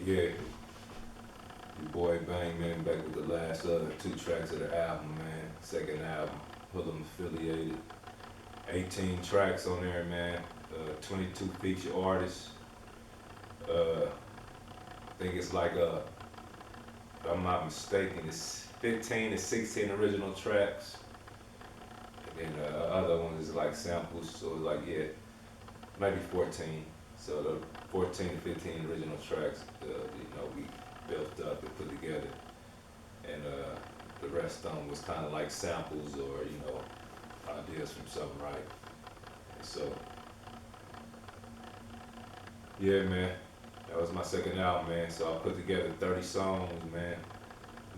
Yeah, your boy Bang Man back with the last 2 tracks of the album, man. Second album, Hoodlum affiliated. 18 tracks on there, man. 22 feature artists. I think it's like if I'm not mistaken, it's 15 to 16 original tracks. And then other ones is like samples, so it's like, yeah, maybe 14. So the 14 to 15 original tracks, we built up and put together. And the rest of them was kind of like samples or, ideas from something, right? And so, yeah, man, that was my second album, man. So I put together 30 songs, man,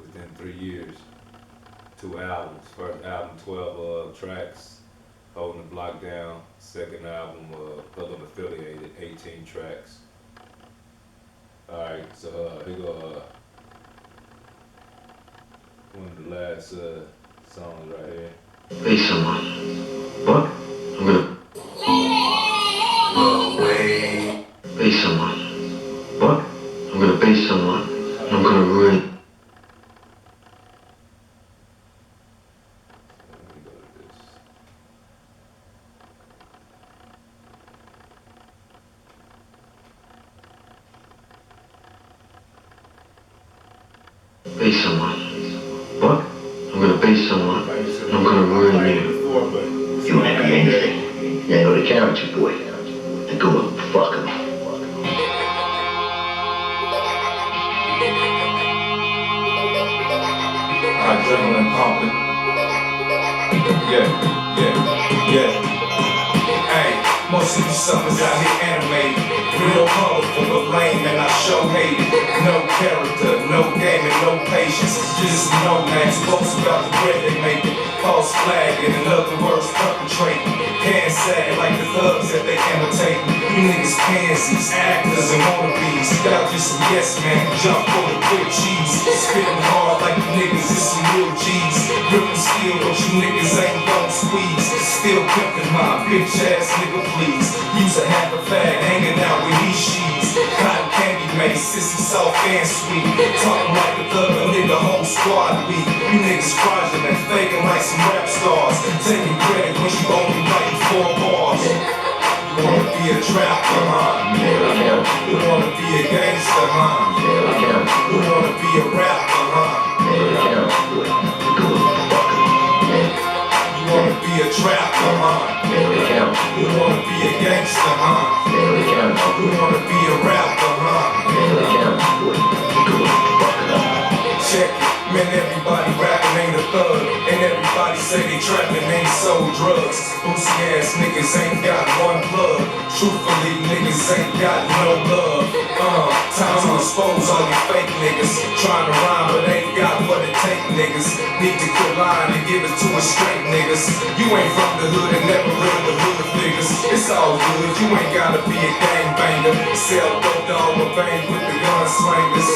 within 3 years. 2 albums. First album, 12 tracks, Holding the Block Down. Second album, Hoodlum affiliated, 18 tracks. Alright, so here go one of the last songs right here. Hey, someone. What? I'm gonna. Away. Hey, someone. What? I'm gonna base someone. I'm gonna ruin. Base someone. What? I'm gonna base someone. I'm gonna ruin you. You might be anything. Yeah, I know the character, boy. Then go and fuck him. Adrenaline pumping. Yeah. Hey, most of these suckers out here animated. Real colorful but lame and I show hate. No character, no game and no patience. Just no names, boast about the bread they making. False flagging, in other words, perpetrating. Hand sad like the thugs that they imitate. You niggas pansies, actors and wannabes. Y'all just some yes man, jump for the quick cheese. Spitting hard like you niggas is some real G's. Ripping steel, but you niggas ain't gon' squeeze. Still pimping my bitch ass nigga please. Use a half a fag hanging out with these sheets. Cotton candy made sissy soft and sweet. Talking like a thug, a nigga whole squad weak. You niggas fraudulent, faking like some rap stars. Taking credit when you only writing 4 bars. You wanna be a trapper, huh? You wanna be a gangster, huh? You wanna be a rapper, huh? You wanna be a trapper, huh? You wanna be a gangster, huh? You wanna be a rapper, huh? Check it, man, everybody rapping ain't a thug. And everybody say they trapping ain't sold drugs. Pussy ass niggas ain't got one plug. Truthfully, niggas ain't got no love. Time to expose all you fake niggas. Trying to rhyme but ain't got what it take, niggas. Need to quit lying and give it to a straight niggas. You ain't from the hood and never read the hood figures. It's all good, you ain't gotta be a gangbanger. Sell dope dog or bang with the gunslingers.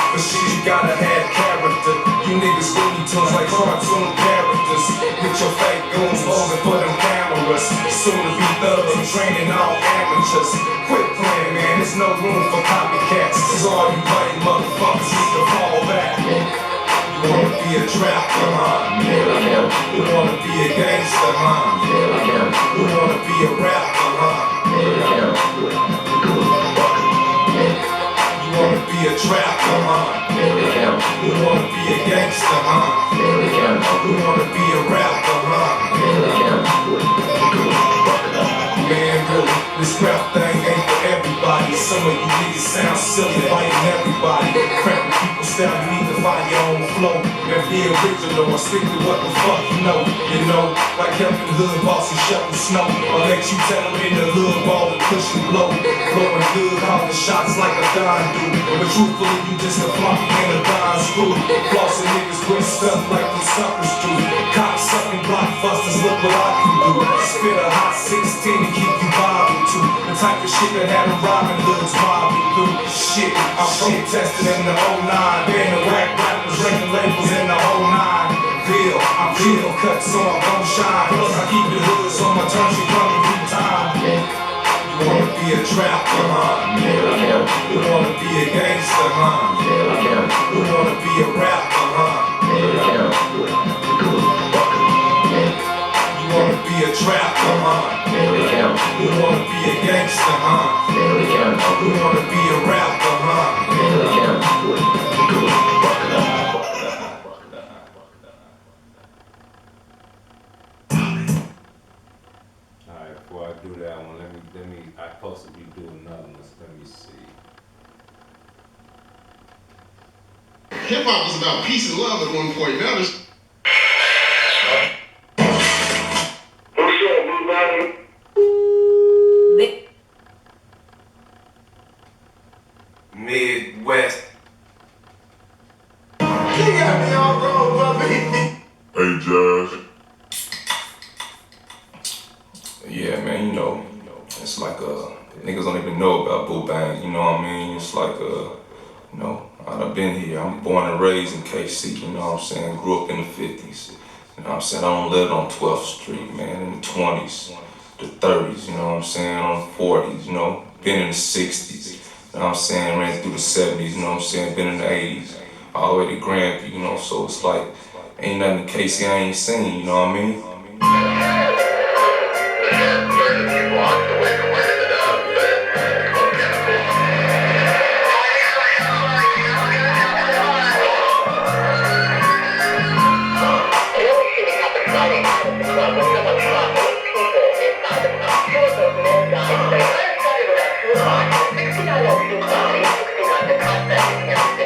But shit, you gotta have character. You niggas Looney Tunes like cartoon characters. With your fake goons posing for them cameras. Soon to be thugs and training all amateurs. Quit playing, man, there's no room for copycats. Cause all you lame motherfuckers need to fall back. You wanna be a trapper, huh? You wanna be a gangster, huh? You wanna be a rapper, huh? You wanna be a trapper, huh? You wanna be a gangster, huh? You wanna be a rapper, huh? Man, really, this rap thing ain't for everybody. Some of you niggas sound silly, fighting everybody. Cramping people's style, you need to find your own flow. And be original or stick to what the fuck you know. You know, like helping hood boss and shoveling snow. Or let you tell them in the hood ball and push and blow. Blowing good, calling shots like a Don do. But truthfully, you just a flunky in a Don school. Flossing niggas with stuff like them suckers do. Cops sucking blockbusters, look what I can do. Spit a hot 16 to keep you bobbing to. The type of shit that had a Robin Hoods mobbing through. Shit, I'm protesting in the 09. Been the whack rappers, record labels in the 09. I'm real cut so I'm gon' shine. Plus I keep the hood so my turn should come every time. You wanna be a trapper, huh? You wanna be a gangster, huh? Yeah, the character You boy. wanna be a rapper, huh? Yeah, the character boy. The good fucker. Yeah. You wanna be a trapper, huh? Yeah, the character You boy. wanna be a gangster, huh? Yeah, the character You boy. wanna be a rapper, huh? Yeah, the character boy. The good fucker. Alright, before I do that one, I supposed to be doing another one, so let me see. Hip hop was about peace and love at one point. Now it's Midwest. You got me all wrong, puppy. hey Jazz. Yeah, man, you know, it's like niggas don't even know about Boo Bang, you know what I mean? It's like you know, I've been here. I'm born and raised in KC, you know what I'm saying? Grew up in the 50s. You know what I'm saying? I don't live on 12th Street, man, in the 20s, the 30s, you know what I'm saying? On the 40s, you know, been in the 60s, you know what I'm saying? Ran through the 70s, you know what I'm saying? Been in the 80s, all the way to Granby, you know, so it's like, ain't nothing in KC I ain't seen, you know what I mean?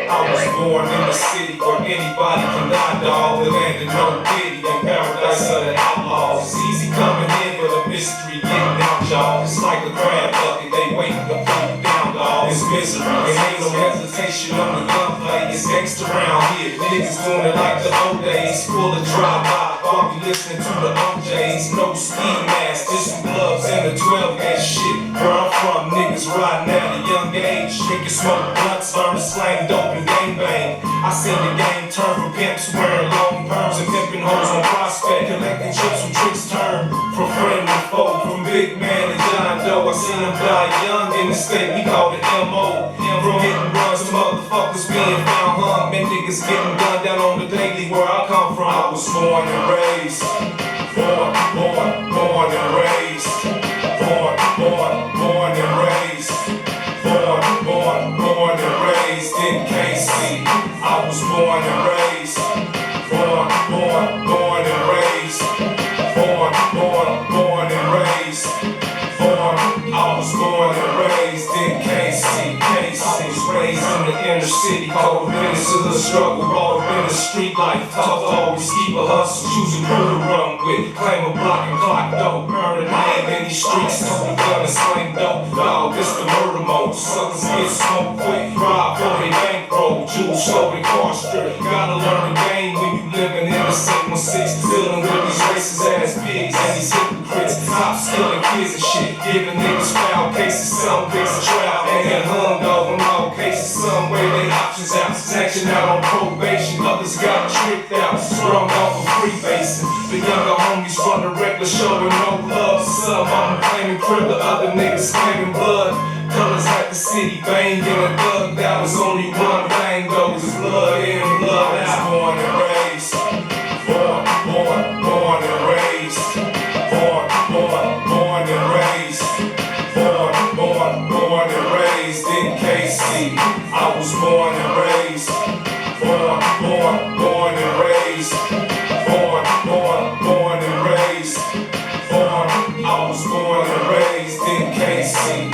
I was born in the city where anybody can die, dog. The land of no pity, the paradise of the outlaws. It's easy coming in, but a mystery getting out, y'all. It's like a crab bucket, they waiting to pull you down, dog. It's misery, it ain't no hesitation on the gunplay. It's gangsta around here, niggas doing it like the old days. Full of drive-by, while we listening to the OJs. No ski mask, just some gloves and a 12-gauge shit. Where I'm from, niggas riding at a young age. Drinking smoke blunts, learn to slang dope and gangbang. I seen the game turn from pimps wearing long perms and pimping hoes on Prospect. Collecting chips from tricks turn from friend to foe. From big man to John Doe. I seen them die young in the state we call it M.O. From hit and runs to motherfuckers being found hung. Men niggas getting gunned down on the daily where I come from. I was born and raised. Born and raised. Born and raised. Born and raised in KC. I was born and raised. Born and raised. Born and raised. I was born and raised in KC. I was raised in the inner city, cold minutes of the struggle, all up in the street life. Tough to always keep a hustle, choosing who to run with. Claim a block and clock dope, earn a name in these streets. Total gun and slang dope, dog, this the murder mode. Suckers get smoked quick, rob for they bankroll. Jewels slow and car strip. Gotta learn the game when you living in the 716. Dealing with these racist ass pigs and these hypocrites. Cops killing kids and shit, giving niggas foul cases. Some fix a trial and get hung over in all cases. Some weigh they options out, snatching out on probation. Others got tricked out, sprung off of freebasing. The younger homies run the regular showing no love. Some I'm claiming crib, the other niggas claiming blood. Colors like the city banging a thug. That was only one thing though, was blood in, blood out. Born and raised. Born and raised. Born and raised. Born and raised in KC. I was born and raised. Born and raised. Born and raised. I was born and raised in KC.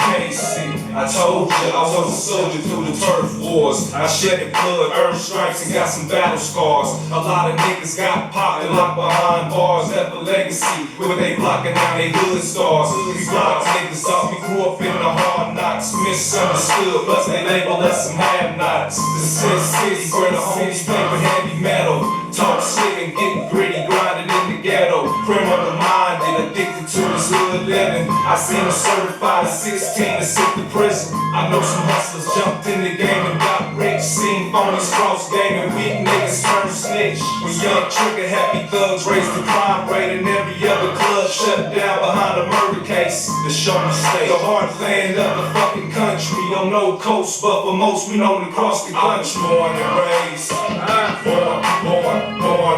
I told you I was a soldier through the turf wars. I shedded blood, earned stripes, and got some battle scars. A lot of niggas got popped and locked behind bars. Left a legacy where they blocking out they hood stars. We blocked niggas off, we grew up in the hard knocks. Misunderstood, plus they label us some have-nots. The Sin City where the homies play with heavy metal. Talk slick and get gritty, grinding in the ghetto, criminal-minded, addicted to this hood living. I seen him certified at 16 to sit to prison. I know some hustlers jumped in the game and got rich. Seen phonies cross game and weak niggas turn snitch. When young trigger happy thugs raised the crime rate and every other club shut down behind a murder case. The show me state, the heartland of the fucking country. On no coast, but for most we known across the country. Born and raised, born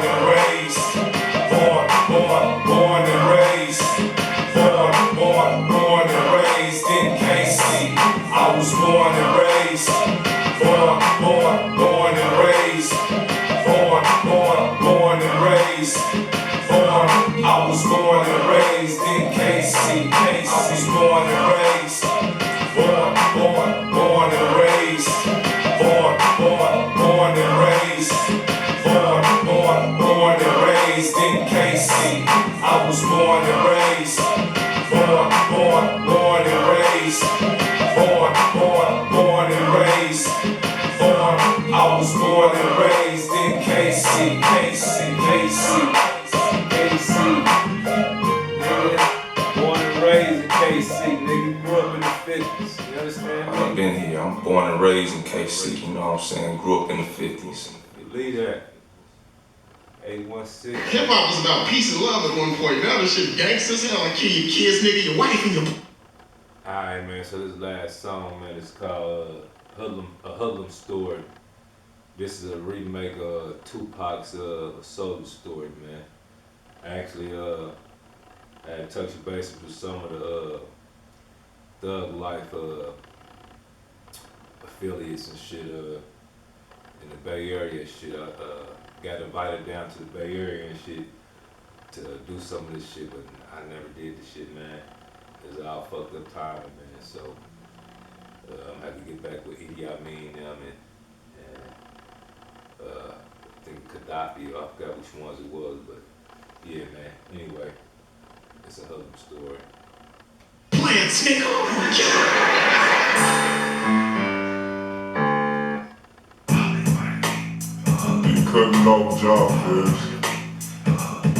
and raised, born and raised, born and raised in KC. I was born and raised, born and raised, born and raised, I was born and raised in KC. I was born and raised, born and raised, born and raised, born and raised in KC. I was born and raised, born and raised, born and raised, I was born and raised in KC, Nigga, born and raised in KC, nigga, grew up in the 50s, you understand? I've been here, I'm born and raised in KC, you know what I'm saying? Grew up in the 50s. Believe that. 816. Hip hop was about peace and love at one point. Now this shit gangsters, hell, like kill your kids, nigga, your wife, and your. Alright, man, so this last song, man, is called Hoodlum, A Hoodlum Story. This is a remake of Tupac's Soul Story, man. I actually had touched bases with some of the Thug Life affiliates and shit in the Bay Area and shit. I got invited down to the Bay Area and shit to do some of this shit, but I never did the shit, man. It was all fucked up timing, man. So I'm gonna have to get back with Idi Amin and them and I think Gaddafi, I forgot which ones it was, but yeah, man. Anyway, it's a Hoodlum story. Plants, nigga. They cutting off job fairs,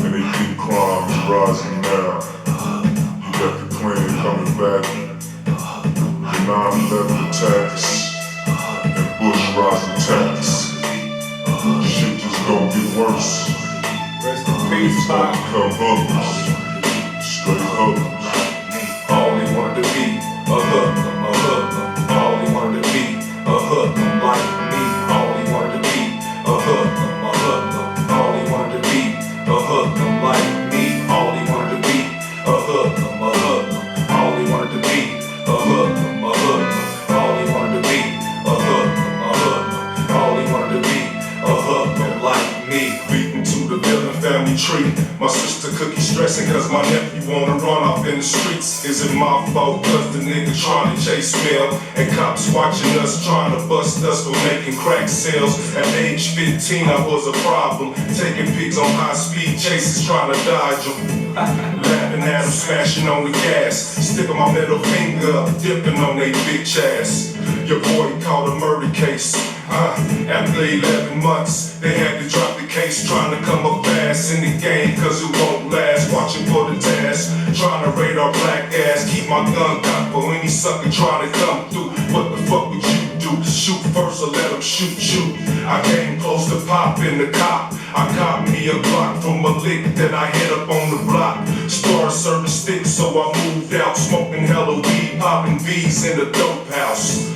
and they think crime is rising now. You got the Klan coming back, the 9/11 attacks, and Bush rising tax. Shit just gonna get worse. Rest in peace, Pop. Come Hoodlums, straight Hoodlums. All he wanted to be a hoodlum, a hoodlum. All he wanted to be a hoodlum like me. All he wanted to be a hoodlum, a hoodlum. All he wanted to be a hoodlum like me. All he wanted to be a hoodlum, a hoodlum. All he wanted to be a hoodlum, a hoodlum. All he wanted to be a hoodlum, a hoodlum. All he wanted to be a hoodlum like me. Beaten to the villain family tree. My sister Cookie stressing cause my nephew wanna run off in the streets. Is it my fault cause the nigga trying to chase mail and cops watching us trying to bust us for making crack sales? At age 15 I was a problem, taking pigs on high speed chases trying to dodge them. Laughing at them, smashing on the gas, sticking my middle finger up, dipping on they bitch ass. Your boy caught a murder case. After 11 months, they had to drop the case, trying to come up fast in the game, cause it won't last. Watching for the task, trying to raid our black ass. Keep my gun cocked for any sucker trying to come through. What the fuck would you do? Shoot first or let them shoot you? I came close to popping the cop. I caught me a Glock from a lick that I hit up on the block. Started serving sticks, so I moved out, smoking hella weed, popping V's in the dope house.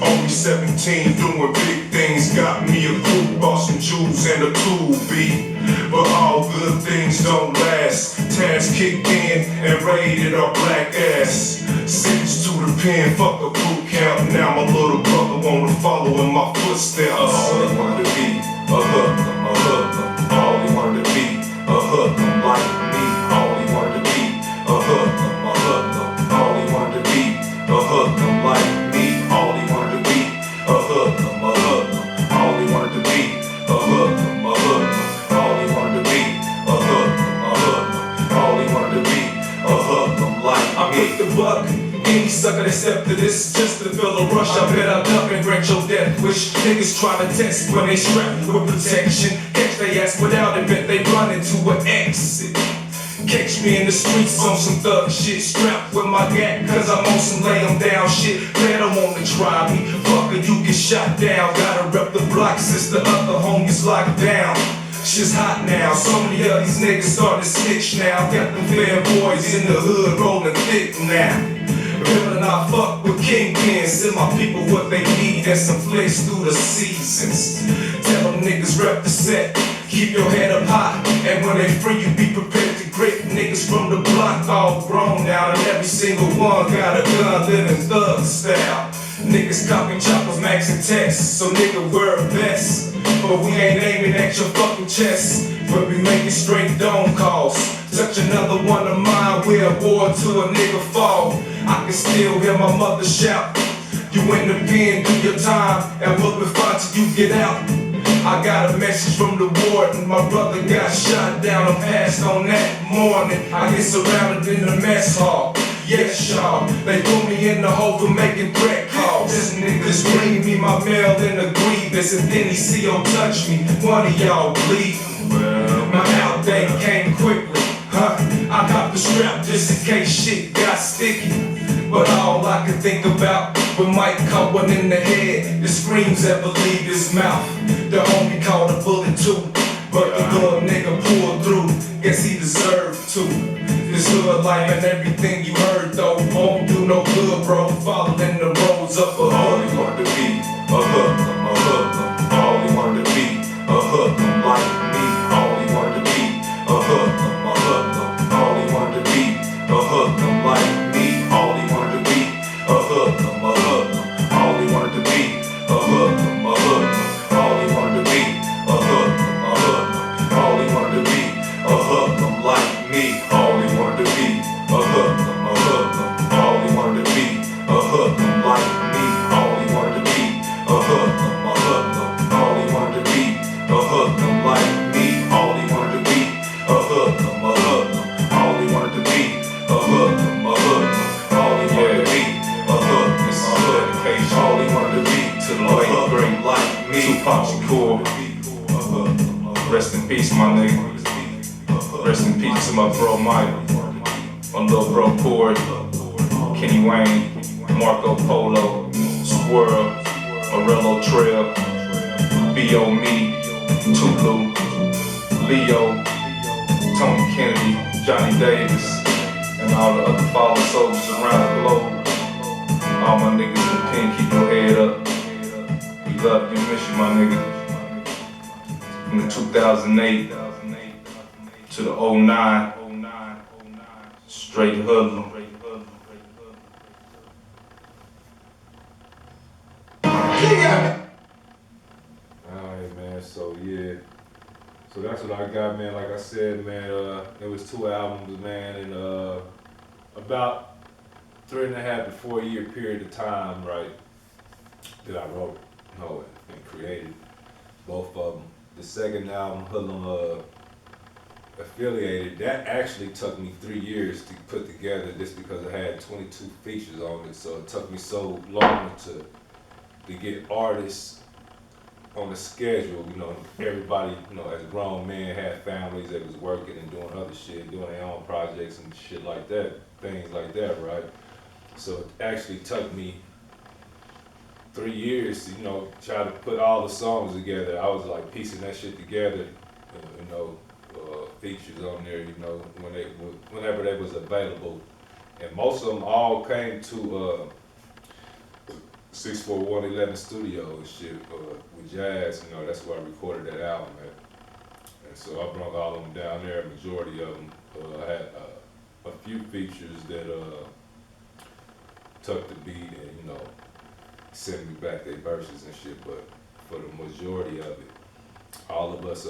Only 17, doing big things, got me a crew, bought some jewels and a tool beat. But all good things don't last. Task kicked in and raided our black ass. Sentenced to the pen, fuck a boot camp. Now my little brother wanna follow in my footsteps. All he wanted to be a hoodlum, a hoodlum. All he wanted to be a hoodlum like me. All he wanted to be a hoodlum, a hoodlum. All he wanted to be a hoodlum like me. All he wanted to be a hoodlum, a hoodlum. All he wanted to be a hoodlum, a hoodlum. All he wanted to be a hoodlum, a hoodlum. All he wanted to be a hoodlum like me. I make the buck. Any sucker that step to this just to feel a rush. I bet I duck and grant your death wish. Niggas try to test when they strapped with protection. Catch they ass without it, bet they run into an exit. Catch me in the streets on some thug shit, strapped with my gat, cause I'm on some lay 'em down shit. They don't wanna try me, fucker, you get shot down. Gotta rep the block since the other homies locked down. Shit's hot now, so many of these niggas starting to snitch now. Got them fair boys in the hood rolling thick now. Real I fuck with kingpins, send my people what they need and some flicks through the seasons. Tell them niggas rep the set, keep your head up high, and when they free you be prepared to grip. Niggas from the block all grown now, and every single one got a gun, living thug style. Niggas copying choppers, max and text, so nigga wear a vest. But we ain't aiming at your fucking chest, but we making straight dome calls. Touch another one of mine, we're a war to a nigga fall. I can still hear my mother shout, you in the pen, do your time, and we'll be fine till you get out. I got a message from the warden, my brother got shot down and passed on that morning. I get surrounded in the mess hall. Yes, y'all, they threw me in the hole for making threat calls. This niggas bring me my mail in a grievance, and then he CO touch me, one of y'all bleeding. My out day came quickly, huh? I got the strap just in case shit got sticky. But all I could think about when Mike caught one in the head, the screams that believe his mouth. The homie caught a bullet too, but the little nigga pulled through. Guess he deserved to. This hood life and everything you heard though won't do no good, bro. Following the roads up a All hood. he wanted to be a hoodlum, a hoodlum. All he wanted to be a hoodlum like me. All he wanted to be a hoodlum, a hoodlum. All he wanted to be a hoodlum like me. All he wanted to be a hoodlum, a hoodlum. All he wanted to be a hoodlum, a hoodlum. All he wanted to be a hoodlum, a hoodlum. All he wanted to be a hoodlum like me. All he wanted to be a hoodlum, a hoodlum. All he wanted to be a hoodlum like me. All he wanted to be a hoodlum, a hoodlum. All he wanted to be a hoodlum like me. All he wanted to be a hoodlum, a hoodlum. All he wanted to be a hoodlum, a hoodlum. All he wanted to be a hoodlum, a hoodlum. All he wanted to be to the late great like me. Tupac Shakur. Rest in peace, my nigga. Rest in peace to my bro Mike, my little bro Cord, Kenny Wayne, Marco Polo, Squirrel, Morello Trail, B.O. Me, Tulu, Leo, Tony Kennedy, Johnny Davis, and all the other fallen soldiers around the globe. All my niggas in the pen, keep your head up. We love you, miss you, my nigga. From the 2008 to the 09, straight hoodlum. Alright, man, so yeah. So that's what I got, man. Like I said, man, it was 2 albums, man, and about 3.5 to 4 year period of time, right, that I wrote, and created both of them. The second album, Hoodlum, Affiliated, that actually took me 3 years to put together just because I had 22 features on it. So it took me so long to get artists on the schedule. You know, everybody, as grown men had families that was working and doing other shit, doing their own projects and shit like that, things like that, right? So it actually took me 3 years to, try to put all the songs together. I was like piecing that shit together, features on there, whenever they was available. And most of them all came to 64111 Studio and shit with Jazz. That's where I recorded that album at. And so I brought all of them down there. Majority of them I had a few features that took the beat and send me back their verses and shit. But for the majority of it, all of us,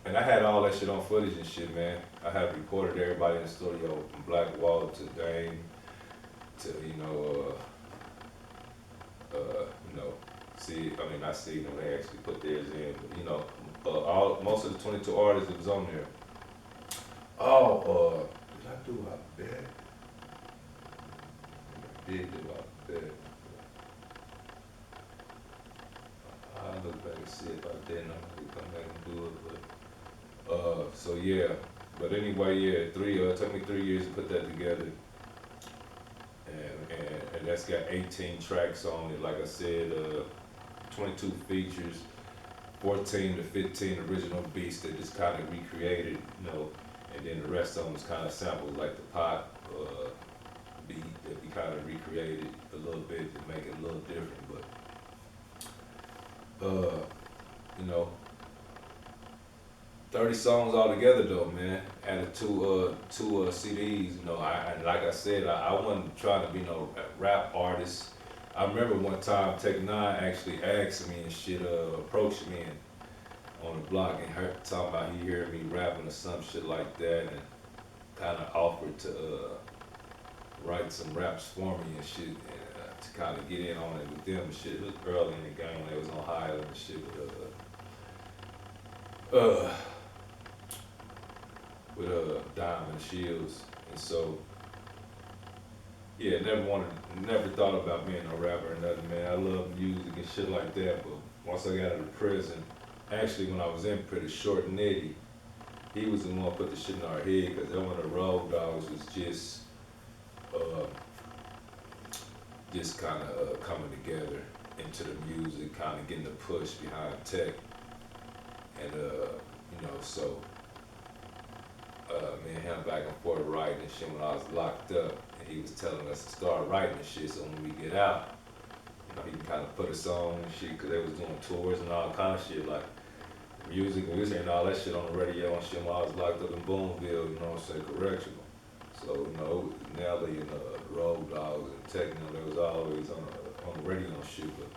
and I had all that shit on footage and shit, man. I had recorded everybody in the studio, from Black Wall to Dame to, I see them, they actually put theirs in, but, most of the 22 artists that was on there. Oh, did I do I bet? I did do I bet. I'll look back and see if I didn't. I'm gonna come back and do it, but so yeah, But anyway, yeah, took me 3 years to put that together. And that's got 18 tracks on it. Like I said, 22 features, 14 to 15 original beats that just kind of recreated, you know, and then the rest of them was kind of samples like the pop beat that we kind of recreated a little bit to make it a little different. But, you know, 30 songs altogether though, man. Added two CDs, you know. And like I said, I wasn't trying to be no rap artist. I remember one time Tech Nine actually asked me and shit, approached me and on the block and talking about he heard me rapping or some shit like that, and kind of offered to write some raps for me and shit, and to kind of get in on it with them and shit. It was early in the game when they was on Highland and shit with Diamond Shields, and so yeah, never thought about being a rapper or nothing, man. I love music and shit like that, but once I got out of prison, actually when I was in prison, Short Nitty, he was the one who put the shit in our head, because that one of the Road Dogs was just kind of coming together into the music, kind of getting the push behind tech, and you know, so me and him back and forth writing and shit when I was locked up, and he was telling us to start writing and shit, so when we get out, you know, he can kind of put us on and shit, because they was doing tours and all kind of shit, like music and and all that shit on the radio and shit when I was locked up in Boonville, you know what I'm saying, correctional. So, you know, Nelly and Road Dogs and Tech, you know, they was always on the radio and shit. But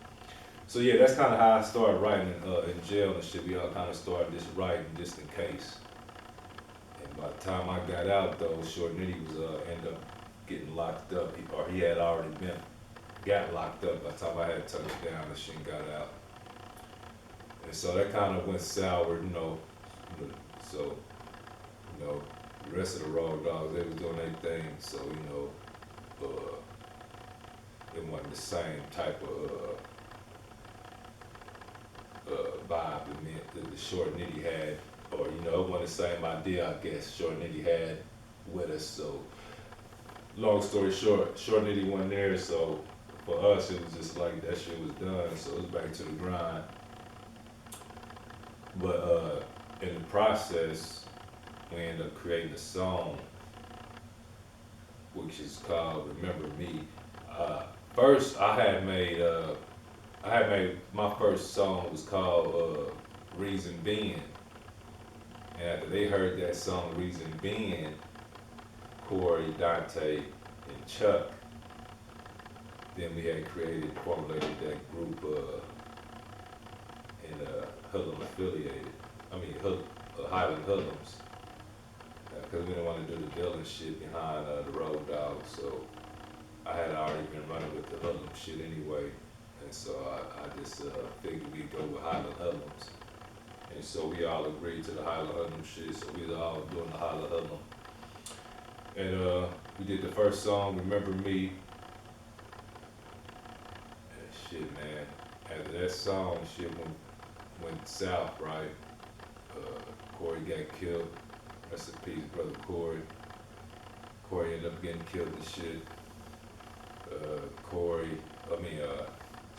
so yeah, that's kind of how I started writing in jail and shit. We all kind of started just writing just in case. And by the time I got out though, Short Nitty was ended up getting locked up, he had already got locked up by the time I had touched down and shit and got out. And so that kind of went sour, you know. So, you know, the rest of the Road Dogs, they was doing their thing, so, you know, it wasn't the same type of vibe that the Short Nitty had, or, you know, it wasn't the same idea, I guess, Short Nitty had with us. So, long story short, Short Nitty wasn't there, so for us, it was just like that shit was done, so it was back to the grind. But in the process, we ended up creating a song, which is called "Remember Me." First, I had made my first song was called "Reason Being," and after they heard that song "Reason Being," Corey, Dante, and Chuck, then we had formulated that group in Hoodlum affiliated. Highland Hoodlums. Because we didn't want to do the Dylan shit behind the Road Dogs, so I had already been running with the Hoodlum shit anyway, and so I just figured we'd go with Highland Hoodlums. And so we all agreed to the Highland Hoodlum shit, so we was all doing the Highland Hoodlum. And we did the first song, Remember Me. And shit, man, after that song, shit went south, right? Corey got killed. Rest in peace, brother Corey. Corey ended up getting killed and shit.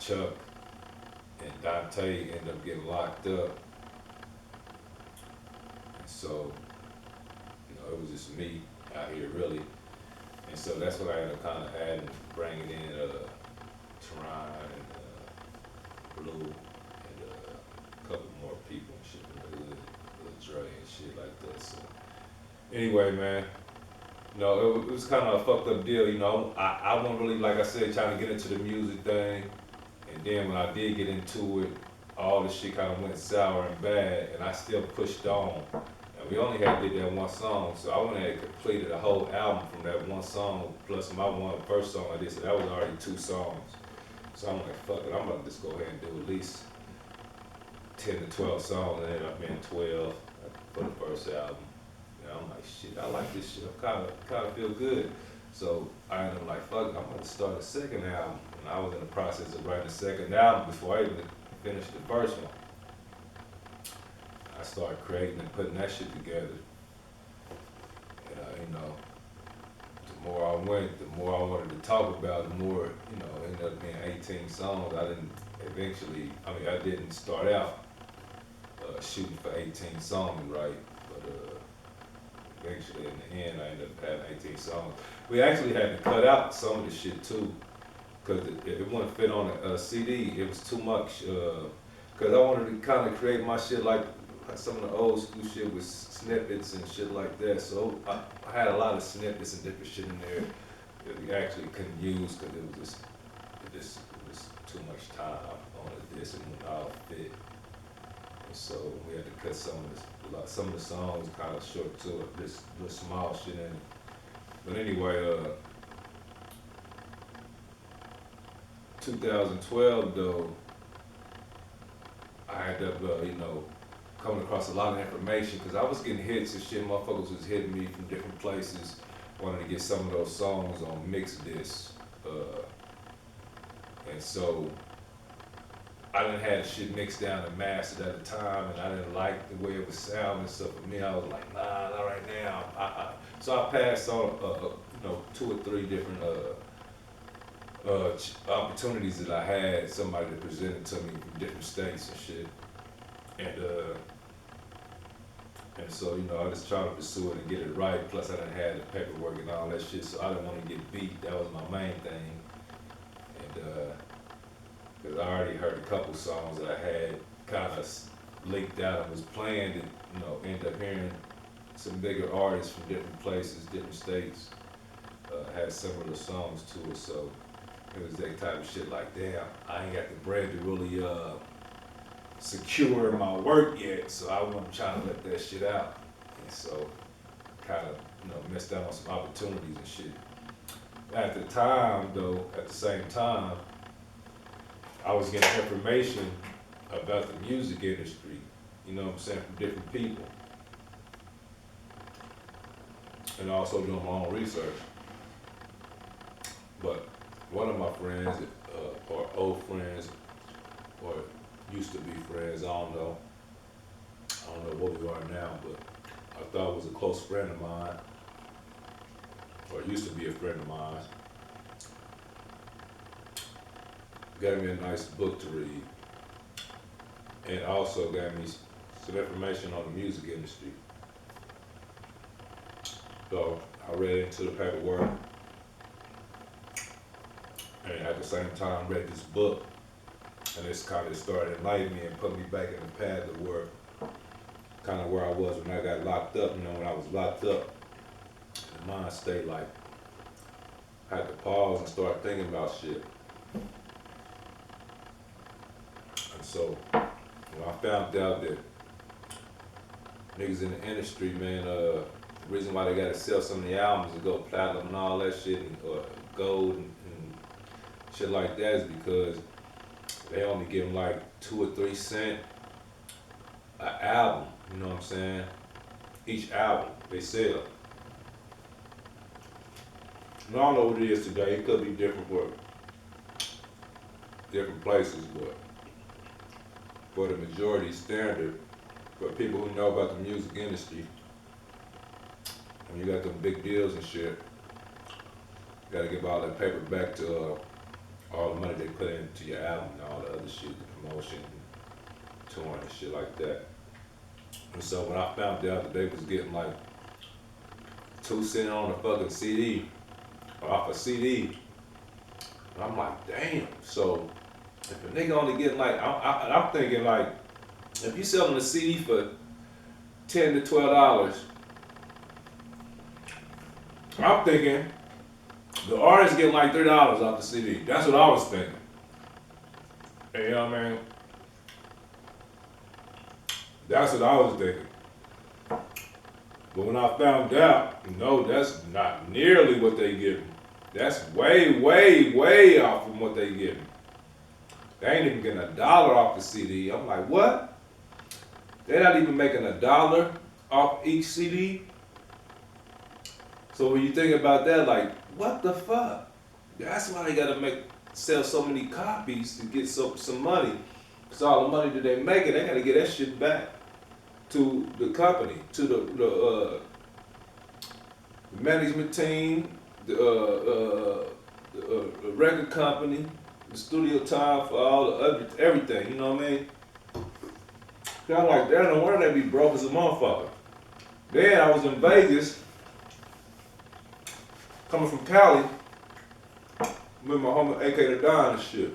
Chuck and Dante ended up getting locked up. And so, you know, it was just me out here really. And so that's what I ended up kind of adding, bringing in Teron and Blue and a couple more people and shit from the hood, Dre and shit like that. So anyway, man, you know, it was kind of a fucked up deal, you know. I wasn't really, like I said, trying to get into the music thing. And then when I did get into it, all the shit kind of went sour and bad, and I still pushed on. And we only had did that one song, so I went ahead and completed a whole album from that one song, plus my first song I did, so that was already 2 songs. So I'm like, fuck it, I'm gonna just go ahead and do at least 10 to 12 songs, and ended up being 12 for the first album. And I'm like, shit, I like this shit, I kind of feel good. So I ended up like, fuck it, I'm gonna start a second album. And I was in the process of writing a second album before I even finished the first one. I started creating and putting that shit together. you know, the more I went, the more I wanted to talk about, the more, you know, it ended up being 18 songs. I didn't start out shooting for 18 songs, right? But eventually, in the end, I ended up having 18 songs. We actually had to cut out some of the shit too, because it wouldn't fit on a CD. It was too much. Because I wanted to kind of create my shit like some of the old school shit with snippets and shit like that. So I had a lot of snippets and different shit in there that we actually couldn't use because it was too much time on this and would all fit. And so we had to cut some of the songs kind of short too. This little small shit in it. But anyway, 2012 though, I ended up, you know, coming across a lot of information because I was getting hits and shit. Motherfuckers was hitting me from different places, wanted to get some of those songs on mix discs. And so I didn't have shit mixed down and mastered at the time, and I didn't like the way it was sounding. So for me, I was like, nah, not right now. So I passed on, you know, 2 or 3 different opportunities that I had. Somebody that presented to me from different states and shit, and so, you know, I just tried to pursue it and get it right. Plus, I done had the paperwork and all that shit, so I didn't want to get beat. That was my main thing. And because I already heard a couple songs that I had kind of leaked out and was playing that, you know, ended up hearing some bigger artists from different places, different states, had similar songs to it. So it was that type of shit like, damn, I ain't got the bread to really secure my work yet, so I wasn't trying to let that shit out. And so kind of, you know, missed out on some opportunities and shit. At the time though, at the same time, I was getting information about the music industry, you know what I'm saying, from different people. And also doing my own research. But one of my friends, or old friends, or used to be friends, I don't know what we are now, but I thought was a close friend of mine, or used to be a friend of mine, gave me a nice book to read, and also gave me some information on the music industry. So I read into the paperwork, and at the same time read this book, and it's kind of started enlightening me and put me back in the path of where, kind of where I was when I got locked up. You know, when I was locked up, the mind state, like, I had to pause and start thinking about shit. And so when I found out that niggas in the industry, man, the reason why they gotta sell some of the albums and go platinum and all that shit, and, or gold and shit like that, is because they only give them like 2 or 3 cents an album, you know what I'm saying? Each album they sell. And I don't know what it is today, it could be different for different places, but for the majority standard, for people who know about the music industry, when you got them big deals and shit, you gotta give all that paper back to all the money they put into your album and all the other shit, the promotion, touring and shit like that. And so when I found out that they was getting like 2 cents on a fucking CD, or off a CD, I'm like, damn. So if a nigga only getting like, I'm thinking like, if you selling a CD for $10 to $12, I'm thinking the artist getting like $3 off the CD. That's what I was thinking. And you know what I mean? That's what I was thinking. But when I found out, no, that's not nearly what they give me. That's way, way, way off from what they give me. They ain't even getting $1 off the CD. I'm like, what? They're not even making $1 off each CD? So when you think about that, like, what the fuck? That's why they gotta sell so many copies to get some money. Cause all the money that they making, they gotta get that shit back to the company, to the management team, the record company, the studio time for all the everything. You know what I mean? So I'm like, damn, no wonder they be broke as a motherfucker. Then I was in Vegas, coming from Cali, with my homie AK the Don and shit.